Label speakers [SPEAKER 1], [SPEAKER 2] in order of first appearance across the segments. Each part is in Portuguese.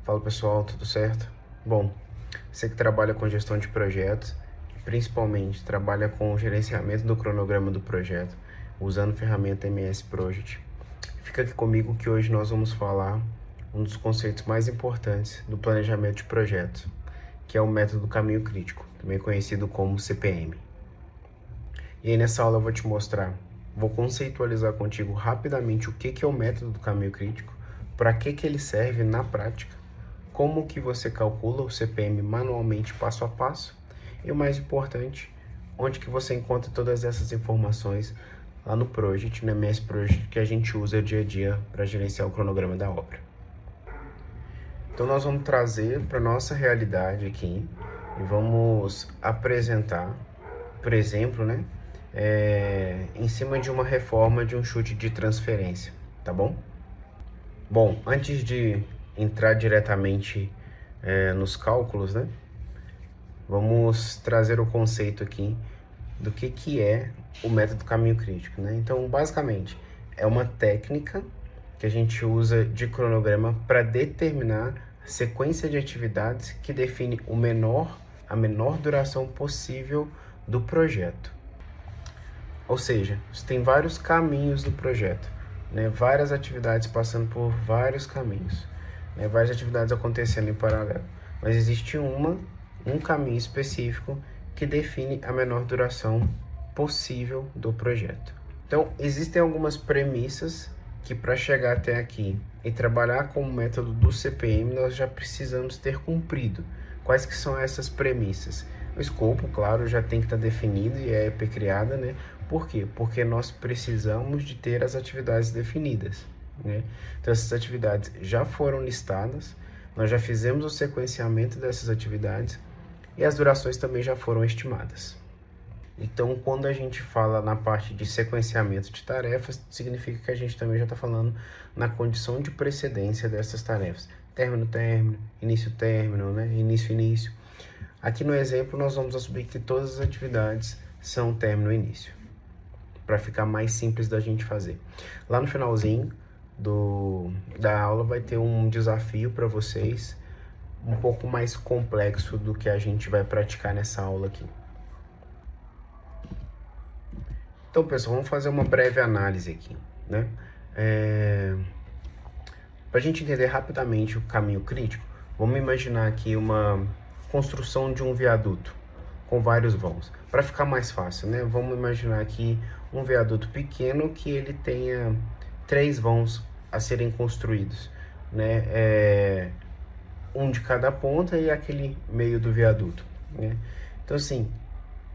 [SPEAKER 1] Fala pessoal, tudo certo? Bom, você que trabalha com gestão de projetos, principalmente trabalha com o gerenciamento do cronograma do projeto, usando a ferramenta MS Project, fica aqui comigo que hoje nós vamos falar um dos conceitos mais importantes do planejamento de projetos, que é o método do caminho crítico, também conhecido como CPM. E aí nessa aula eu vou te mostrar, vou conceitualizar contigo rapidamente o que é o método do caminho crítico, para que ele serve na prática, como que você calcula o CPM manualmente passo a passo e o mais importante, onde que você encontra todas essas informações lá no Project, no MS Project, que a gente usa dia a dia para gerenciar o cronograma da obra. Então nós vamos trazer para nossa realidade aqui e vamos apresentar, por exemplo, em cima de uma reforma de um chute de transferência, tá bom? Bom, antes de entrar diretamente nos cálculos, vamos trazer o conceito aqui do que é o método caminho crítico, Então, basicamente, é uma técnica que a gente usa de cronograma para determinar a sequência de atividades que define a menor duração possível do projeto. Ou seja, você tem vários caminhos do projeto, várias atividades passando por vários caminhos, várias atividades acontecendo em paralelo, mas existe um caminho específico que define a menor duração possível do projeto. Então, existem algumas premissas que para chegar até aqui e trabalhar com o método do CPM, nós já precisamos ter cumprido. Quais que são essas premissas? O escopo, claro, já tem que estar definido e a EP criada, Por quê? Porque nós precisamos de ter as atividades definidas, Então, essas atividades já foram listadas, nós já fizemos o sequenciamento dessas atividades e as durações também já foram estimadas. Então, quando a gente fala na parte de sequenciamento de tarefas, significa que a gente também já está falando na condição de precedência dessas tarefas. Término, início-término, início-início. Aqui no exemplo, nós vamos assumir que todas as atividades são término-início, para ficar mais simples da gente fazer. Lá no finalzinho da aula vai ter um desafio para vocês, um pouco mais complexo do que a gente vai praticar nessa aula aqui. Então, pessoal, vamos fazer uma breve análise aqui, Para a gente entender rapidamente o caminho crítico, vamos imaginar aqui uma construção de um viaduto com vários vãos. Para ficar mais fácil, Vamos imaginar aqui um viaduto pequeno que ele tenha 3 vãos a serem construídos, um de cada ponta e aquele meio do viaduto, Então, assim,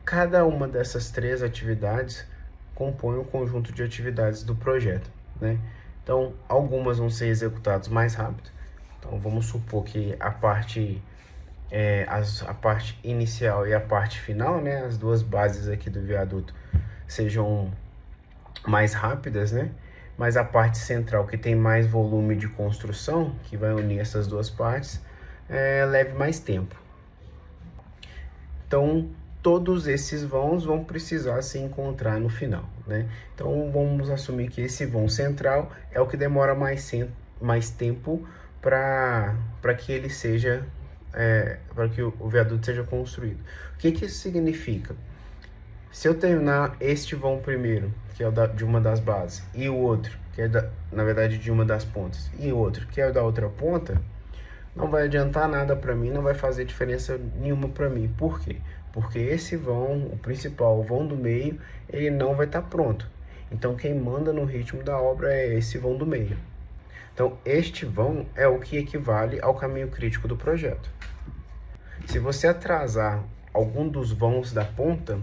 [SPEAKER 1] cada uma dessas 3 atividades compõe um conjunto de atividades do projeto, Então, algumas vão ser executadas mais rápido. Então, vamos supor que a parte inicial e a parte final, as duas bases aqui do viaduto sejam mais rápidas, Mas a parte central, que tem mais volume de construção, que vai unir essas duas partes, leve mais tempo. Então, todos esses vãos vão precisar se encontrar no final, Então, vamos assumir que esse vão central é o que demora mais tempo para que ele seja, para que o viaduto seja construído. O que isso significa? Se eu terminar este vão primeiro, que é o de uma das bases, e o outro, que é na verdade de uma das pontas, e o outro, que é o da outra ponta, não vai adiantar nada para mim, não vai fazer diferença nenhuma para mim. Por quê? Porque esse vão, o principal, o vão do meio, ele não vai estar pronto. Então, quem manda no ritmo da obra é esse vão do meio. Então, este vão é o que equivale ao caminho crítico do projeto. Se você atrasar algum dos vãos da ponta,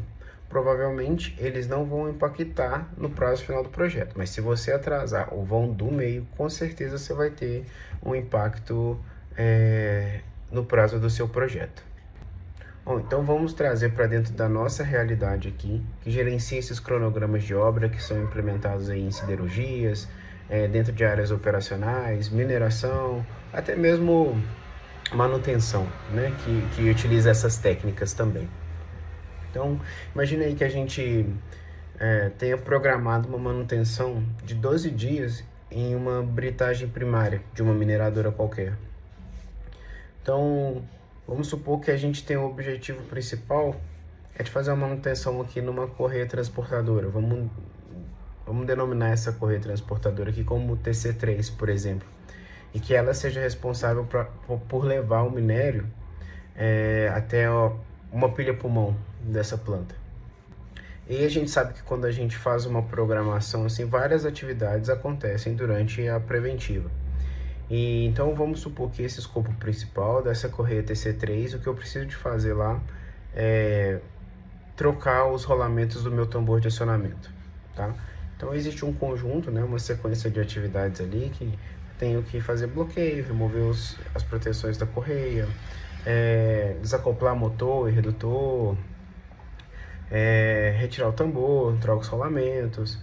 [SPEAKER 1] provavelmente eles não vão impactar no prazo final do projeto. Mas se você atrasar o vão do meio, com certeza você vai ter um impacto no prazo do seu projeto. Bom, então vamos trazer para dentro da nossa realidade aqui, que gerencia esses cronogramas de obra que são implementados aí em siderurgias, dentro de áreas operacionais, mineração, até mesmo manutenção, que utiliza essas técnicas também. Então, imagine aí que a gente tenha programado uma manutenção de 12 dias em uma britagem primária de uma mineradora qualquer. Então, vamos supor que a gente tem o objetivo principal é de fazer uma manutenção aqui numa correia transportadora. Vamos denominar essa correia transportadora aqui como TC3, por exemplo, e que ela seja responsável por levar o minério até uma pilha-pulmão dessa planta. E a gente sabe que quando a gente faz uma programação assim, várias atividades acontecem durante a preventiva. E então vamos supor que esse escopo principal dessa correia TC3, o que eu preciso de fazer lá é trocar os rolamentos do meu tambor de acionamento, tá? Então existe um conjunto, né, uma sequência de atividades ali que tenho que fazer bloqueio, remover as proteções da correia, desacoplar motor e redutor, retirar o tambor, troco os rolamentos,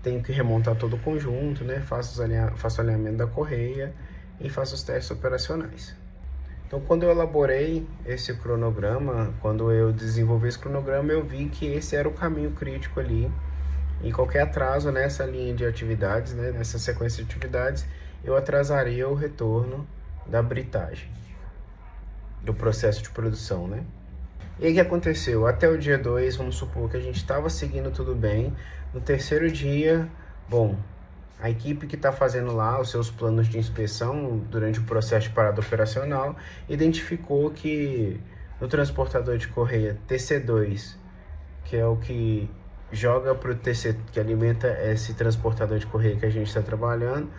[SPEAKER 1] tenho que remontar todo o conjunto, né, faço o alinhamento da correia e faço os testes operacionais. Então, quando eu elaborei esse cronograma, quando eu desenvolvi esse cronograma, eu vi que esse era o caminho crítico ali. E qualquer atraso nessa linha de atividades, né, nessa sequência de atividades, eu atrasaria o retorno da britagem, do processo de produção, né? E aí o que aconteceu? Até o dia 2, vamos supor que a gente estava seguindo tudo bem. No terceiro dia, bom, a equipe que está fazendo lá os seus planos de inspeção durante o processo de parada operacional identificou que no transportador de correia TC2, que é o que joga para o TC, que alimenta esse transportador de correia que a gente está trabalhando,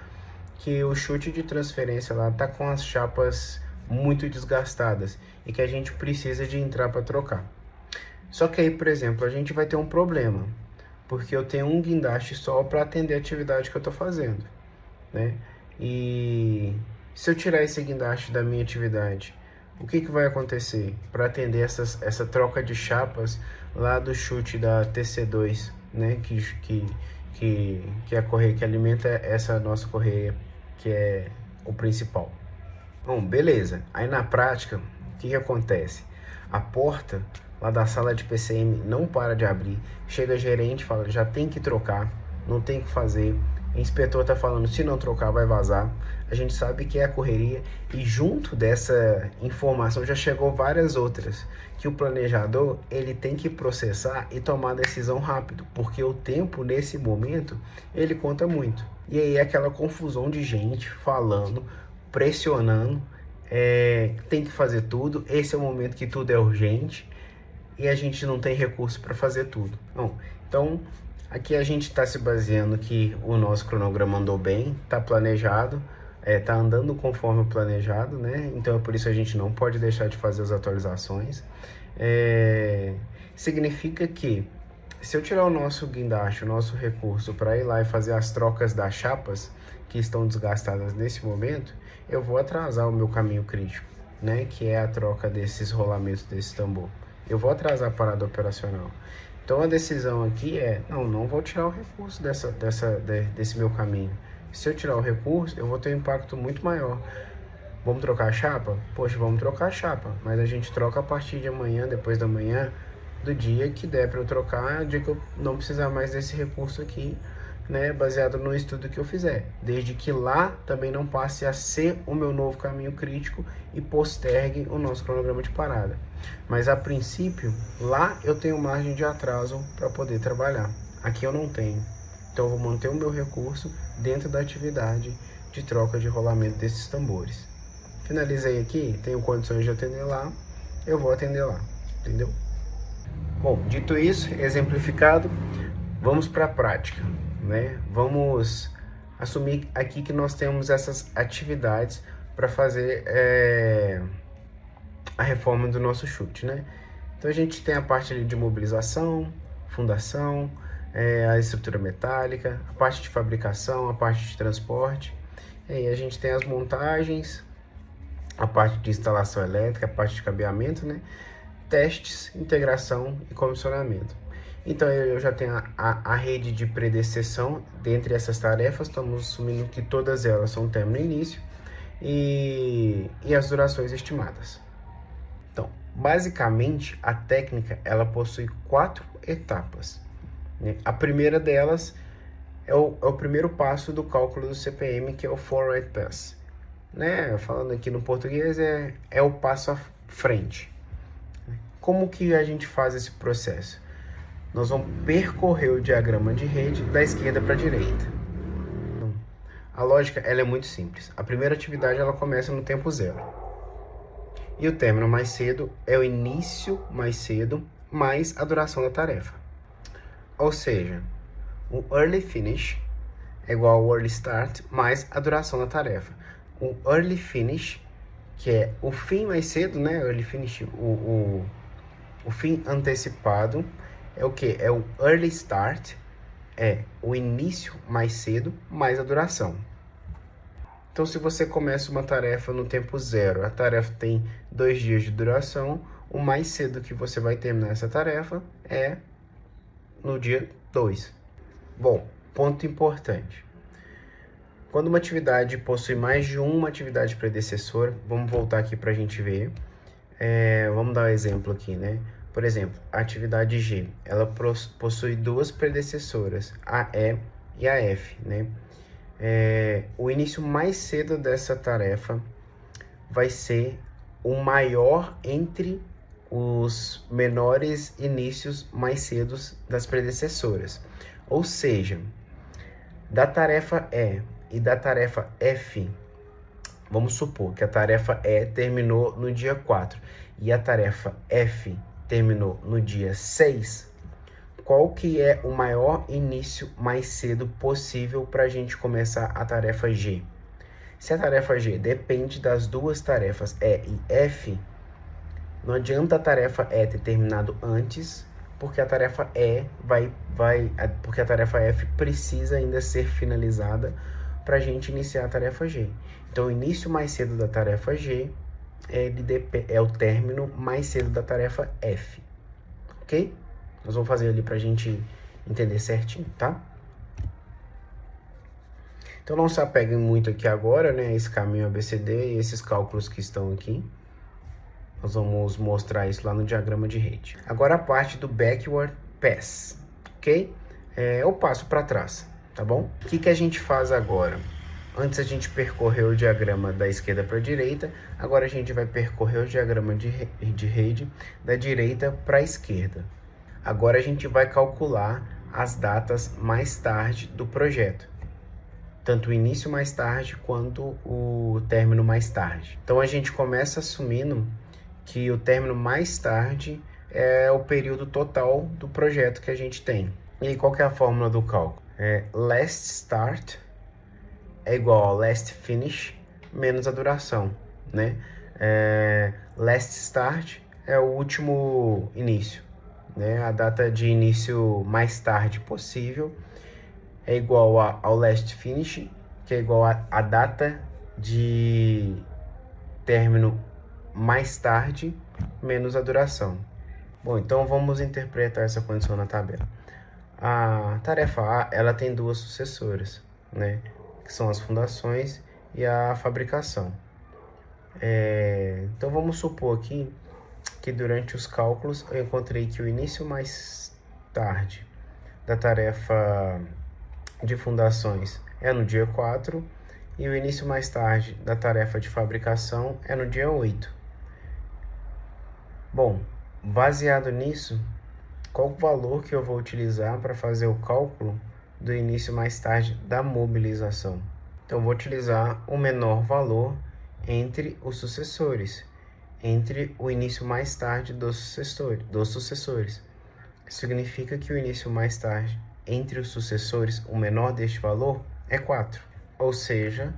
[SPEAKER 1] que o chute de transferência lá está com as chapas muito desgastadas e que a gente precisa de entrar para trocar. Só que aí, por exemplo, a gente vai ter um problema, porque eu tenho um guindaste só para atender a atividade que eu estou fazendo, né? E se eu tirar esse guindaste da minha atividade, o que vai acontecer para atender essa troca de chapas lá do chute da TC2, né? Que é a correia que alimenta essa nossa correia, que é o principal. Bom, beleza. Aí na prática, o que acontece? A porta lá da sala de PCM não para de abrir, chega gerente, fala, já tem que trocar, não tem o que fazer, o inspetor tá falando, se não trocar vai vazar, a gente sabe que é a correria, e junto dessa informação já chegou várias outras, que o planejador, ele tem que processar e tomar decisão rápido, porque o tempo nesse momento, ele conta muito, e aí é aquela confusão de gente falando, pressionando, tem que fazer tudo, esse é o momento que tudo é urgente, e a gente não tem recurso para fazer tudo. Não. Então, aqui a gente está se baseando que o nosso cronograma andou bem, está planejado, está andando conforme o planejado, né? Então, é por isso a gente não pode deixar de fazer as atualizações. Significa que, se eu tirar o nosso guindaste, o nosso recurso, para ir lá e fazer as trocas das chapas que estão desgastadas nesse momento, eu vou atrasar o meu caminho crítico, né? Que é a troca desses rolamentos desse tambor. Eu vou atrasar a parada operacional. Então a decisão aqui é, não vou tirar o recurso desse meu caminho. Se eu tirar o recurso, eu vou ter um impacto muito maior. Vamos trocar a chapa? Poxa, vamos trocar a chapa. Mas a gente troca a partir de amanhã, depois da manhã, do dia que der para eu trocar, o dia que eu não precisar mais desse recurso aqui, né, baseado no estudo que eu fizer, desde que lá também não passe a ser o meu novo caminho crítico e postergue o nosso cronograma de parada. Mas a princípio, lá eu tenho margem de atraso para poder trabalhar, aqui eu não tenho. Então eu vou manter o meu recurso dentro da atividade de troca de rolamento desses tambores. Finalizei aqui, tenho condições de atender lá, eu vou atender lá, entendeu? Bom, dito isso, exemplificado, vamos para a prática. Né? Vamos assumir aqui que nós temos essas atividades para fazer a reforma do nosso chute, né? Então a gente tem a parte ali de mobilização, fundação, a estrutura metálica, a parte de fabricação, a parte de transporte, e aí a gente tem as montagens, a parte de instalação elétrica, a parte de cabeamento, né? Testes, integração e comissionamento. Então eu já tenho a rede de predecessão dentre essas tarefas, estamos assumindo que todas elas são término e início e as durações estimadas. Então, basicamente, a técnica ela possui 4 etapas. Né? A primeira delas é o primeiro passo do cálculo do CPM, que é o Forward Pass. né? Falando aqui no português, é o passo à frente. Como que a gente faz esse processo? Nós vamos percorrer o diagrama de rede da esquerda para a direita. Então, a lógica ela é muito simples. A primeira atividade ela começa no tempo zero. E o término mais cedo é o início mais cedo mais a duração da tarefa. Ou seja, o early finish é igual ao early start mais a duração da tarefa. O early finish, que é o fim mais cedo, né? Early finish, o fim antecipado, é o que? É o early start, é o início mais cedo mais a duração. Então, se você começa uma tarefa no tempo zero, a tarefa tem 2 dias de duração, o mais cedo que você vai terminar essa tarefa é no dia 2. Bom, ponto importante. Quando uma atividade possui mais de uma atividade predecessora, vamos voltar aqui para a gente ver. Vamos dar um exemplo aqui, né? Por exemplo, a atividade G, ela possui 2 predecessoras, a E e a F, né? O início mais cedo dessa tarefa vai ser o maior entre os menores inícios mais cedos das predecessoras. Ou seja, da tarefa E e da tarefa F, vamos supor que a tarefa E terminou no dia 4 e a tarefa F terminou no dia 6, qual que é o maior início mais cedo possível para a gente começar a tarefa G? Se a tarefa G depende das 2 tarefas E e F, não adianta a tarefa E ter terminado antes, porque a tarefa porque a tarefa F precisa ainda ser finalizada para a gente iniciar a tarefa G. Então, o início mais cedo da tarefa G é o término mais cedo da tarefa F, ok? Nós vamos fazer ali para a gente entender certinho, tá? Então, não se apeguem muito aqui agora, né? Esse caminho ABCD e esses cálculos que estão aqui. Nós vamos mostrar isso lá no diagrama de rede. Agora a parte do backward pass, ok? Eu passo para trás, tá bom? O que a gente faz agora? Antes a gente percorreu o diagrama da esquerda para a direita, agora a gente vai percorrer o diagrama de rede da direita para a esquerda. Agora a gente vai calcular as datas mais tarde do projeto, tanto o início mais tarde quanto o término mais tarde. Então a gente começa assumindo que o término mais tarde é o período total do projeto que a gente tem. E aí, qual que é a fórmula do cálculo? Last start é igual ao last finish menos a duração, né? Last start é o último início, né? A data de início mais tarde possível é igual ao last finish, que é igual a data de término mais tarde menos a duração. Bom, então vamos interpretar essa condição na tabela. A tarefa A, ela tem 2 sucessoras, né? Que são as fundações e a fabricação. Então vamos supor aqui que durante os cálculos eu encontrei que o início mais tarde da tarefa de fundações é no dia 4 e o início mais tarde da tarefa de fabricação é no dia 8. Bom, baseado nisso, qual o valor que eu vou utilizar para fazer o cálculo do início mais tarde da mobilização? Então, eu vou utilizar o menor valor entre os sucessores, entre o início mais tarde dos sucessores. Significa que o início mais tarde entre os sucessores, o menor deste valor, é 4. Ou seja,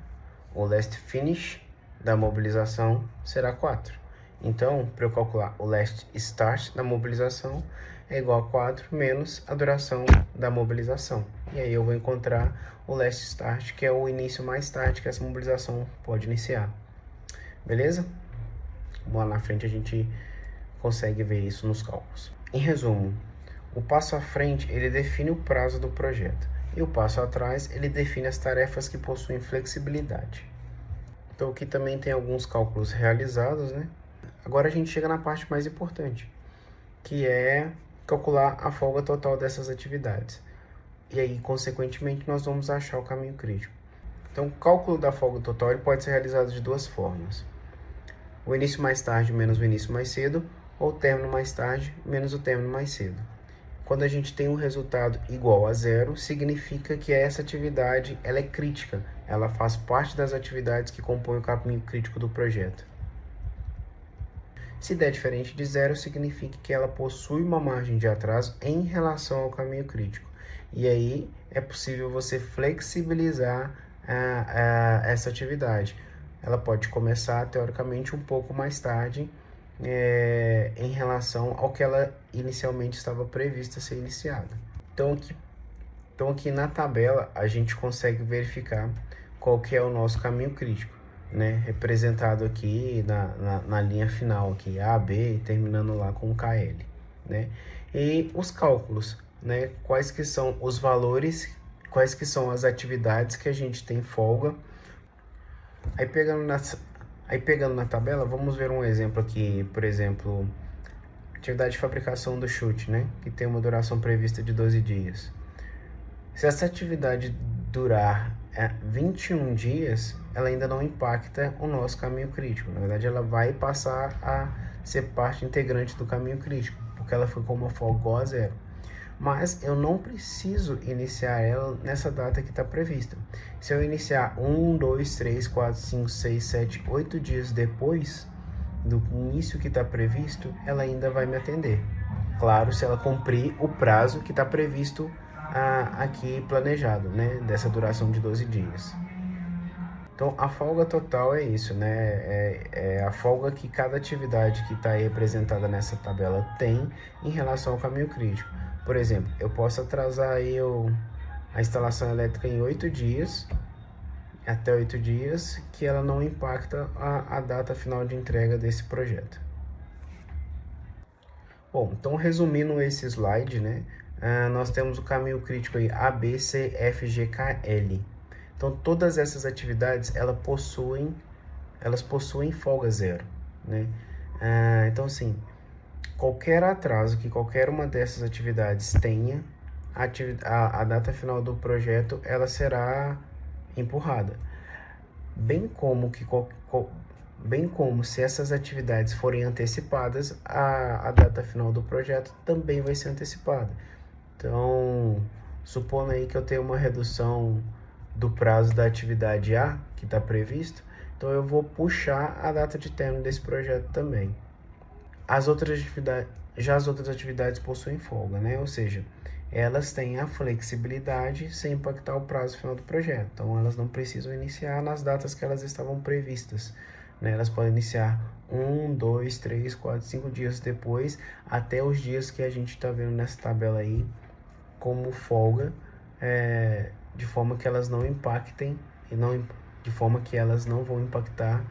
[SPEAKER 1] o last finish da mobilização será 4. Então, para eu calcular o last start da mobilização é igual a 4 menos a duração da mobilização. E aí eu vou encontrar o last start, que é o início mais tarde que essa mobilização pode iniciar. Beleza? Lá na frente a gente consegue ver isso nos cálculos. Em resumo, o passo à frente ele define o prazo do projeto e o passo atrás ele define as tarefas que possuem flexibilidade. Então aqui também tem alguns cálculos realizados, né? Agora a gente chega na parte mais importante, que é calcular a folga total dessas atividades. E aí, consequentemente, nós vamos achar o caminho crítico. Então, o cálculo da folga total ele pode ser realizado de duas formas. O início mais tarde menos o início mais cedo, ou o término mais tarde menos o término mais cedo. Quando a gente tem um resultado igual a zero, significa que essa atividade ela é crítica, ela faz parte das atividades que compõem o caminho crítico do projeto. Se der diferente de zero, significa que ela possui uma margem de atraso em relação ao caminho crítico. E aí é possível você flexibilizar essa atividade. Ela pode começar, teoricamente, um pouco mais tarde em relação ao que ela inicialmente estava prevista ser iniciada. Então aqui na tabela, a gente consegue verificar qual que é o nosso caminho crítico, né? Representado aqui na linha final, aqui, A, B, terminando lá com KL, né? E os cálculos, né? Quais que são os valores, quais que são as atividades que a gente tem folga. Aí pegando na tabela, vamos ver um exemplo aqui, por exemplo, atividade de fabricação do chute, né? Que tem uma duração prevista de 12 dias. Se essa atividade durar 21 dias, ela ainda não impacta o nosso caminho crítico. Na verdade, ela vai passar a ser parte integrante do caminho crítico, porque ela foi com uma folga igual a zero. Mas eu não preciso iniciar ela nessa data que está prevista. Se eu iniciar 1, 2, 3, 4, 5, 6, 7, 8 dias depois do início que está previsto, ela ainda vai me atender. Claro, se ela cumprir o prazo que está previsto aqui planejado, né? Dessa duração de 12 dias. Então, a folga total é isso, né? É a folga que cada atividade que está aí representada nessa tabela tem em relação ao caminho crítico. Por exemplo, eu posso atrasar aí a instalação elétrica em 8 dias, até 8 dias, que ela não impacta a data final de entrega desse projeto. Bom, então resumindo esse slide, né? Nós temos o caminho crítico aí A, B, C, F, G, K, L. Então, todas essas atividades, elas possuem folga zero, né? Então, assim, qualquer atraso que qualquer uma dessas atividades tenha, a data final do projeto, ela será empurrada. Bem como se essas atividades forem antecipadas, a data final do projeto também vai ser antecipada. Então, supondo aí que eu tenho uma redução do prazo da atividade A, que está previsto, então eu vou puxar a data de término desse projeto também. As outras atividades possuem folga, né? Ou seja, elas têm a flexibilidade sem impactar o prazo final do projeto. Então, elas não precisam iniciar nas datas que elas estavam previstas, né? Elas podem iniciar 1, 2, 3, 4, 5 dias depois, até os dias que a gente está vendo nessa tabela aí como folga, de forma que elas não impactem de forma que elas não vão impactar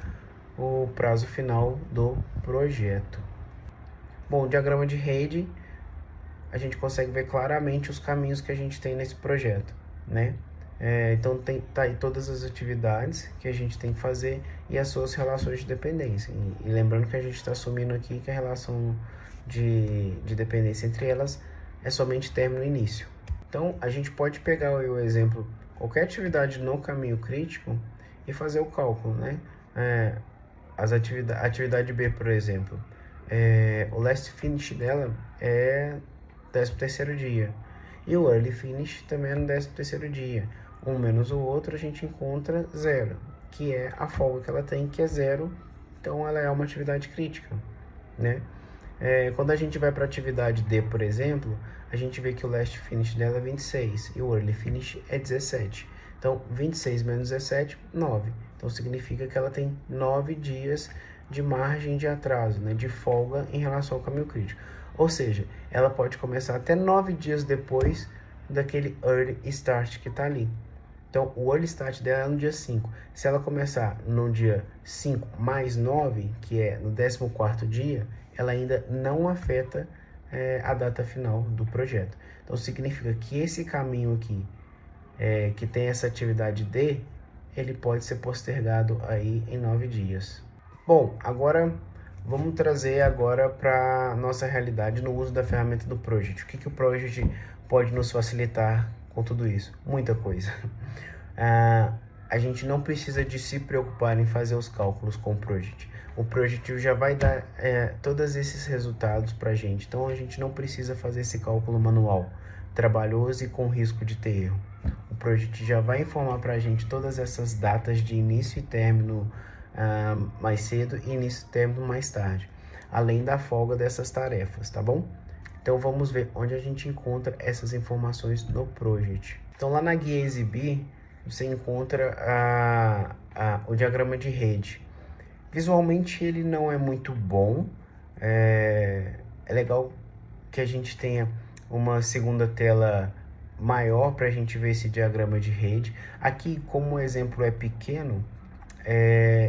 [SPEAKER 1] o prazo final do projeto. Bom, o diagrama de rede, a gente consegue ver claramente os caminhos que a gente tem nesse projeto, né? Então, tá aí todas as atividades que a gente tem que fazer e as suas relações de dependência. E lembrando que a gente está assumindo aqui que a relação de dependência entre elas é somente término e início. Então, a gente pode pegar o exemplo, qualquer atividade no caminho crítico e fazer o cálculo, né? A atividade B, por exemplo, o last finish dela é 13º dia. E o early finish também é no 13º dia. Um menos o outro, a gente encontra zero, que é a folga que ela tem, que é zero. Então, ela é uma atividade crítica, né? Quando a gente vai para a atividade D, por exemplo, a gente vê que o last finish dela é 26 e o early finish é 17. Então, 26 menos 17, 9. Então, significa que ela tem 9 dias de margem de atraso, né, de folga em relação ao caminho crítico. Ou seja, ela pode começar até 9 dias depois daquele early start que está ali. Então, o early start dela é no dia 5. Se ela começar no dia 5 mais 9, que é no 14º dia, ela ainda não afeta a data final do projeto. Então, significa que esse caminho aqui, que tem essa atividade D, ele pode ser postergado aí em 9 dias. Bom, agora vamos trazer agora para nossa realidade no uso da ferramenta do Project. O que o Project pode nos facilitar com tudo isso? Muita coisa. a gente não precisa de se preocupar em fazer os cálculos com o Project. O Project já vai dar todos esses resultados para a gente, então a gente não precisa fazer esse cálculo manual, trabalhoso e com risco de ter erro. O Project já vai informar para a gente todas essas datas de início e término mais cedo e início e término mais tarde, além da folga dessas tarefas, tá bom? Então vamos ver onde a gente encontra essas informações no Project. Então lá na guia Exibir, você encontra o diagrama de rede. Visualmente ele não é muito bom, é legal que a gente tenha uma segunda tela maior para a gente ver esse diagrama de rede. Aqui, como o exemplo é pequeno,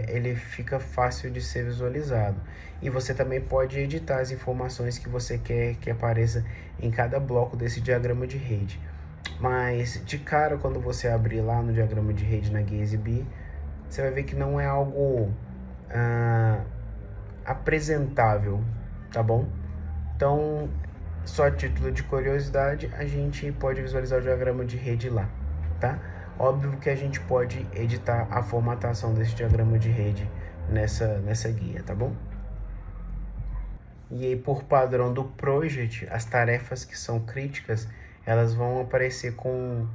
[SPEAKER 1] ele fica fácil de ser visualizado. E você também pode editar as informações que você quer que apareça em cada bloco desse diagrama de rede. Mas de cara, quando você abrir lá no diagrama de rede na guia Exibir, você vai ver que não é algo apresentável, tá bom? Então, só a título de curiosidade, a gente pode visualizar o diagrama de rede lá, tá? Óbvio que a gente pode editar a formatação desse diagrama de rede nessa guia, tá bom? E aí, por padrão do Project, as tarefas que são críticas, elas vão aparecer com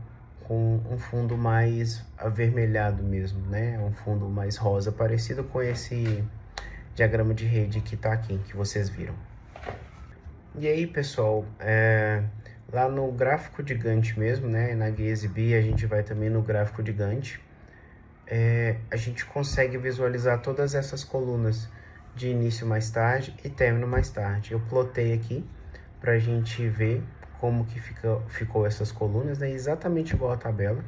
[SPEAKER 1] um fundo mais avermelhado mesmo, né? Um fundo mais rosa, parecido com esse diagrama de rede que tá aqui, que vocês viram. E aí, pessoal, lá no gráfico de Gantt mesmo, né? Na guia Exibir, a gente vai também no gráfico de Gantt. A gente consegue visualizar todas essas colunas de início mais tarde e término mais tarde. Eu plotei aqui para a gente ver como que ficou essas colunas, né? Exatamente igual a tabela,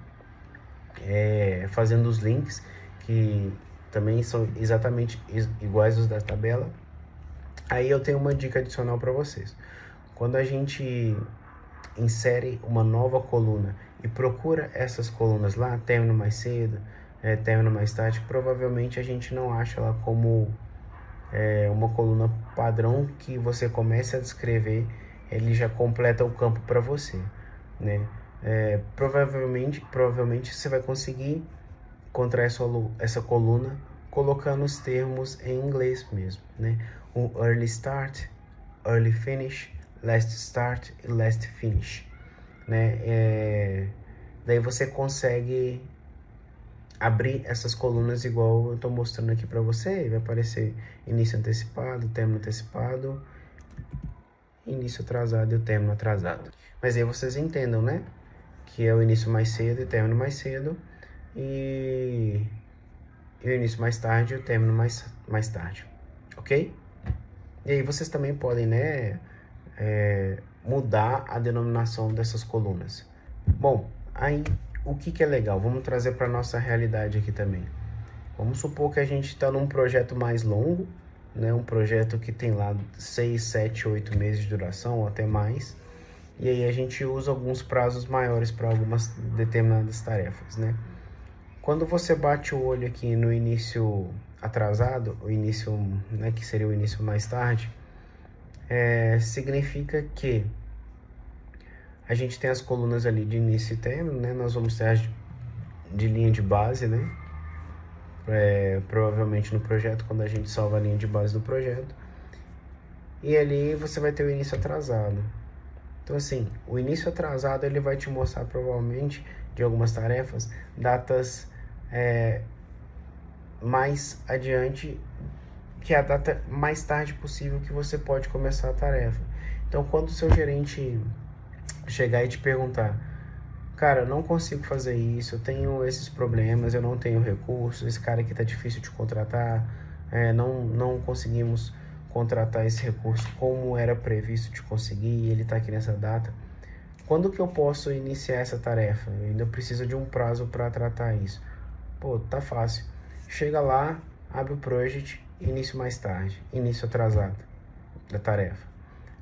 [SPEAKER 1] fazendo os links que também são exatamente iguais aos da tabela. Aí eu tenho uma dica adicional para vocês. Quando a gente insere uma nova coluna e procura essas colunas lá, término mais cedo, término mais tarde, provavelmente a gente não acha lá como uma coluna padrão que você comece a descrever, ele já completa o campo para você, né? Provavelmente você vai conseguir encontrar essa coluna colocando os termos em inglês mesmo, né? O early start, early finish, last start e last finish, né? Daí você consegue abrir essas colunas igual eu estou mostrando aqui para você. Vai aparecer início antecipado, término antecipado, início atrasado e o término atrasado. Mas aí vocês entendam, né? Que é o início mais cedo e o término mais cedo, e o início mais tarde e o término mais tarde, ok? E aí vocês também podem, né, mudar a denominação dessas colunas. Bom, aí o que é legal? Vamos trazer para nossa realidade aqui também. Vamos supor que a gente está num projeto mais longo, né, um projeto que tem lá 6, 7, 8 meses de duração ou até mais. E aí a gente usa alguns prazos maiores para algumas determinadas tarefas, né? Quando você bate o olho aqui no início atrasado, o início, né, que seria o início mais tarde, significa que a gente tem as colunas ali de início e término, né? Nós vamos ter as de linha de base, né? Provavelmente no projeto, quando a gente salva a linha de base do projeto. E ali você vai ter o início atrasado. Então, assim, o início atrasado ele vai te mostrar provavelmente de algumas tarefas datas mais adiante, que é a data mais tarde possível que você pode começar a tarefa. Então, quando o seu gerente chegar e te perguntar: cara, eu não consigo fazer isso, eu tenho esses problemas, eu não tenho recursos, esse cara aqui tá difícil de contratar, não conseguimos contratar esse recurso como era previsto de conseguir, e ele tá aqui nessa data. Quando que eu posso iniciar essa tarefa? Eu ainda preciso de um prazo para tratar isso. Pô, tá fácil. Chega lá, abre o project, início mais tarde, início atrasado da tarefa,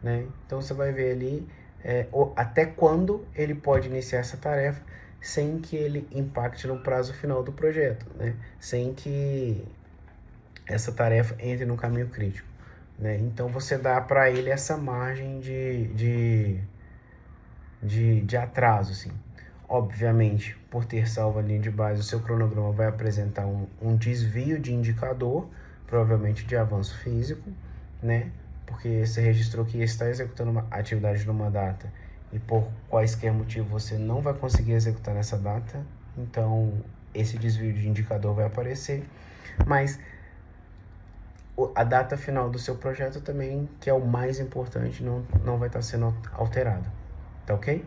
[SPEAKER 1] né? Então você vai ver ali até quando ele pode iniciar essa tarefa sem que ele impacte no prazo final do projeto, né? Sem que essa tarefa entre no caminho crítico, né? Então você dá para ele essa margem de atraso, assim. Obviamente, por ter salvo a linha de base, o seu cronograma vai apresentar um desvio de indicador, provavelmente de avanço físico, né? Porque você registrou que está executando uma atividade numa data e por quaisquer motivo você não vai conseguir executar nessa data, então esse desvio de indicador vai aparecer, mas a data final do seu projeto também, que é o mais importante, não vai estar sendo alterada, tá ok?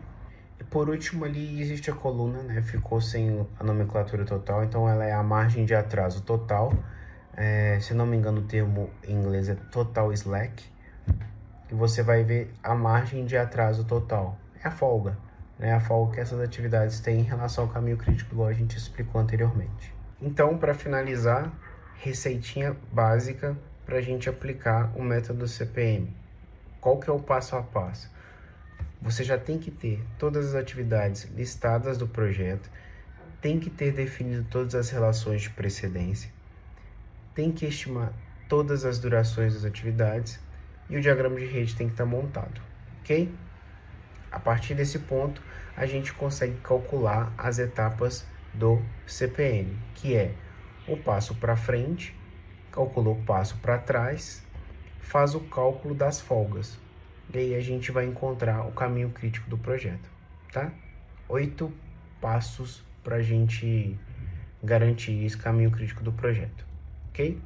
[SPEAKER 1] E por último ali existe a coluna, né? Ficou sem a nomenclatura total, então ela é a margem de atraso total. Se não me engano o termo em inglês é total slack. E você vai ver a margem de atraso total. É a folga, né? A folga que essas atividades têm em relação ao caminho crítico, igual a gente explicou anteriormente. Então, para finalizar, receitinha básica para a gente aplicar o método CPM. Qual que é o passo a passo? Você já tem que ter todas as atividades listadas do projeto, tem que ter definido todas as relações de precedência, tem que estimar todas as durações das atividades e o diagrama de rede tem que estar montado, ok? A partir desse ponto, a gente consegue calcular as etapas do CPM, que é o passo para frente, calcula o passo para trás, faz o cálculo das folgas. E aí a gente vai encontrar o caminho crítico do projeto, tá? 8 passos para a gente garantir esse caminho crítico do projeto, ok?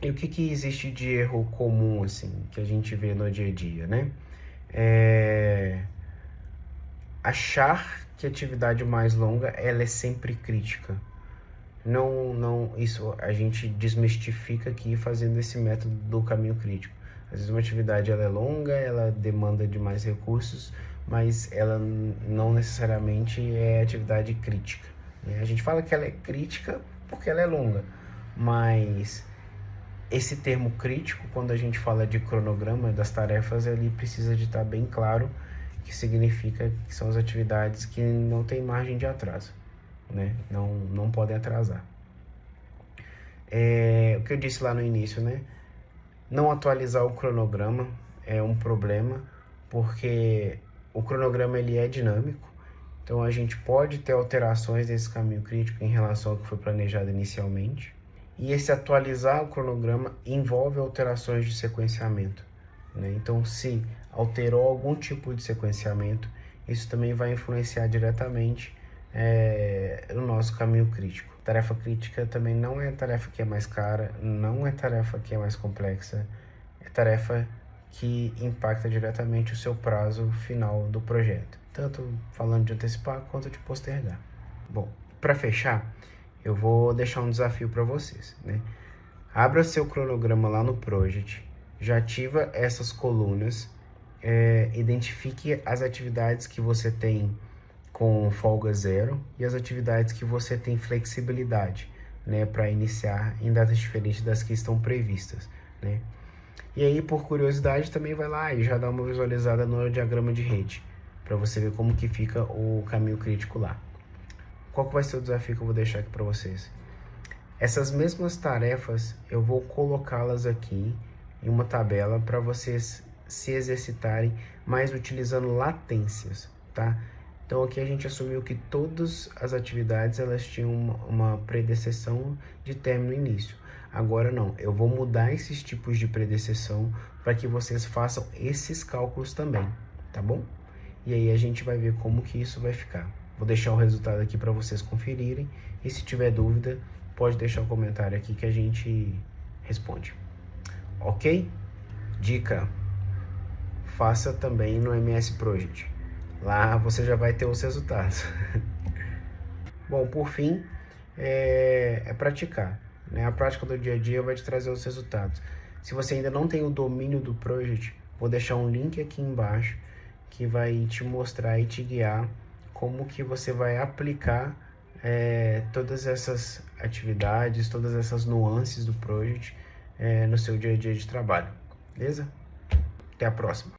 [SPEAKER 1] E o que existe de erro comum, assim, que a gente vê no dia a dia, né? Achar que a atividade mais longa, ela é sempre crítica. Isso a gente desmistifica aqui fazendo esse método do caminho crítico. Às vezes uma atividade ela é longa, ela demanda de mais recursos, mas ela não necessariamente é atividade crítica, né? A gente fala que ela é crítica porque ela é longa, mas esse termo crítico, quando a gente fala de cronograma das tarefas, ele precisa de estar bem claro, que significa que são as atividades que não tem margem de atraso, né? Não podem atrasar. O que eu disse lá no início, né? Não atualizar o cronograma é um problema, porque o cronograma ele é dinâmico, então a gente pode ter alterações desse caminho crítico em relação ao que foi planejado inicialmente. E esse atualizar o cronograma envolve alterações de sequenciamento, né? Então, se alterou algum tipo de sequenciamento, isso também vai influenciar diretamente no nosso caminho crítico. Tarefa crítica também não é tarefa que é mais cara, não é tarefa que é mais complexa, é tarefa que impacta diretamente o seu prazo final do projeto, tanto falando de antecipar quanto de postergar. Bom, para fechar, eu vou deixar um desafio para vocês, né? Abra seu cronograma lá no Project, já ativa essas colunas, identifique as atividades que você tem com folga zero e as atividades que você tem flexibilidade, né, para iniciar em datas diferentes das que estão previstas, né? E aí, por curiosidade, também vai lá e já dá uma visualizada no diagrama de rede, para você ver como que fica o caminho crítico lá. Qual que vai ser o desafio que eu vou deixar aqui para vocês? Essas mesmas tarefas, eu vou colocá-las aqui em uma tabela para vocês se exercitarem, mas utilizando latências, tá? Então aqui a gente assumiu que todas as atividades elas tinham uma predecessão de término e início. Agora não, eu vou mudar esses tipos de predecessão para que vocês façam esses cálculos também, tá bom? E aí a gente vai ver como que isso vai ficar. Vou deixar o resultado aqui para vocês conferirem e se tiver dúvida, pode deixar um comentário aqui que a gente responde. Ok? Dica: faça também no MS Project. Lá você já vai ter os resultados. Bom, por fim, é praticar, né? A prática do dia a dia vai te trazer os resultados. Se você ainda não tem o domínio do Project, vou deixar um link aqui embaixo que vai te mostrar e te guiar como que você vai aplicar todas essas atividades, todas essas nuances do Project no seu dia a dia de trabalho. Beleza? Até a próxima.